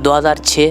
2006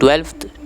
12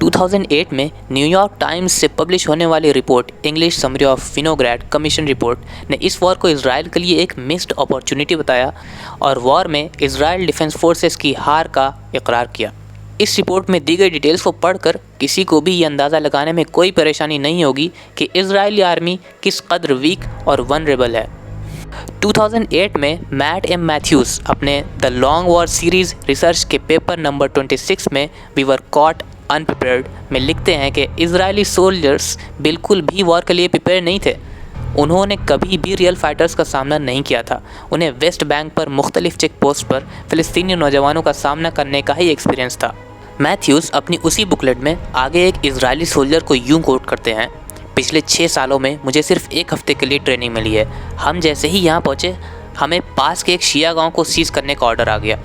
2008 में New York times से publish होने वाली report English summary of Winograd commission report ने इस वॉर को इजराइल के लिए एक मिस्ड अपॉर्चुनिटी बताया और वॉर में इजराइल डिफेंस फोर्सेस की हार का इकरार किया। इस रिपोर्ट में दी गई डिटेल्स को पढ़कर किसी को भी ये अंदाज़ा लगाने में कोई परेशानी नहीं होगी कि इजरायली आर्मी किस कदर वीक और वनरेबल है। 2008 में मैट एम मैथ्यूज़ अपने the long war series research के पेपर नंबर 26 में वी वर कॉट अनप्रिपेयर्ड में लिखते हैं कि इजरायली सोल्जर्स बिल्कुल भी वॉर के लिए प्रिपेयर नहीं थे। उन्होंने कभी भी रियल फाइटर्स का सामना नहीं किया था। उन्हें वेस्ट बैंक पर मुख्तलिफ चेक पोस्ट पर फ़िलिस्तीनी नौजवानों का सामना करने का ही एक्सपीरियंस था। मैथ्यूज़ अपनी उसी बुकलेट में आगे एक इजरायली सोल्जर को यूं कोट करते हैं, पिछले 6 सालों में मुझे सिर्फ 1 हफ्ते के लिए ट्रेनिंग मिली है। हम जैसे ही यहाँ पहुँचे हमें पास के एक शिया गांव को सीज़ करने का ऑर्डर आ गया।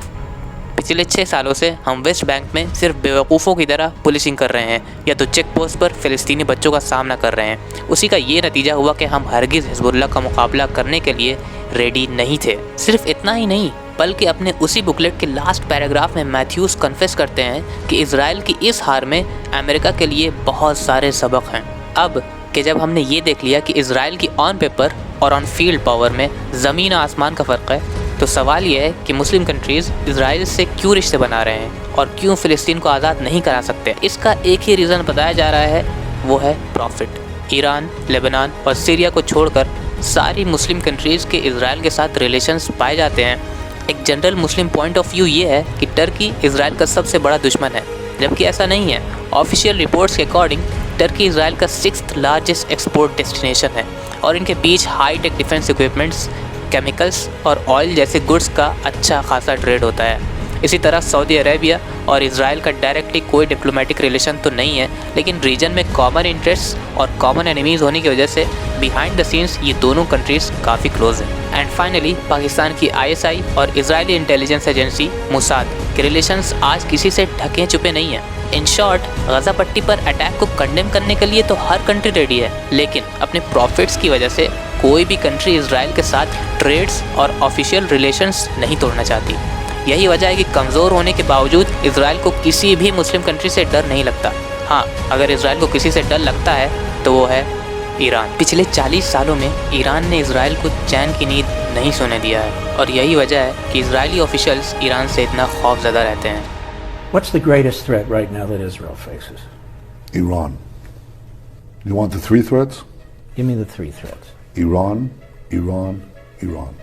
पिछले 6 सालों से हम वेस्ट बैंक में सिर्फ बेवकूफ़ों की तरह पुलिसिंग कर रहे हैं या तो चेक पोस्ट पर फ़िलिस्तीनी बच्चों का सामना कर रहे हैं। उसी का ये नतीजा हुआ कि हम हरगिज़ हिज़्बुल्लाह का मुकाबला करने के लिए रेडी नहीं थे। सिर्फ इतना ही नहीं बल्कि अपने उसी बुकलेट के लास्ट पैराग्राफ में मैथ्यूज़ कन्फेस करते हैं कि इजराइल की इस हार में अमेरिका के लिए बहुत सारे सबक हैं। अब कि जब हमने ये देख लिया कि इजराइल की ऑन पेपर और ऑन फील्ड पावर में ज़मीन आसमान का फ़र्क है, तो सवाल ये है कि मुस्लिम कंट्रीज़ इजराइल से क्यों रिश्ते बना रहे हैं और क्यों फ़िलिस्तीन को आज़ाद नहीं करा सकते। इसका एक ही रीज़न बताया जा रहा है, वो है प्रॉफिट। ईरान, लेबनान और सीरिया को छोड़कर सारी मुस्लिम कंट्रीज़ के इजराइल के साथ रिलेशंस पाए जाते हैं। एक general Muslim point of view ये है कि टर्की इजराइल का सबसे बड़ा दुश्मन है, जबकि ऐसा नहीं है। ऑफिशियल रिपोर्ट्स के अकॉर्डिंग टर्की इजराइल का 6th लार्जेस्ट एक्सपोर्ट डेस्टिनेशन है और इनके बीच high tech defence equipments, chemicals और ऑयल जैसे गुड्स का अच्छा खासा ट्रेड होता है। इसी तरह सऊदी अरेबिया और इजराइल का डायरेक्टली कोई डिप्लोमेटिक रिलेशन तो नहीं है, लेकिन रीजन में कॉमन इंटरेस्ट और कॉमन एनिमीज़ होने की वजह से बिहाइंड द सीन्स ये दोनों कंट्रीज़ काफ़ी क्लोज हैं। एंड फाइनली पाकिस्तान की ISI और इजरायली इंटेलिजेंस एजेंसी मुसाद के रिलेशंस आज किसी से ढके छुपे नहीं हैं। इन शॉर्ट, गज़ा पट्टी पर अटैक को कंडेम करने के लिए तो हर कंट्री रेडी है, लेकिन अपने प्रॉफिट्स की वजह से कोई भी कंट्री इजराइल के साथ ट्रेड्स और ऑफिशियल रिलेशंस नहीं तोड़ना चाहती। यही वजह है कि कमज़ोर होने के बावजूद इजराइल को किसी भी मुस्लिम कंट्री से डर नहीं लगता। हाँ, अगर इजराइल को किसी से डर लगता है तो वो है ईरान। पिछले 40 सालों में ईरान ने इजराइल को चैन की नींद नहीं सोने दिया है और यही वजह है कि इजरायली ऑफिशियल्स ईरान से इतना खौफज़दा रहते हैं। What's the greatest threat right now that Israel faces? Iran. You want the 3 threats? Give me the 3 threats. Iran, Iran, Iran.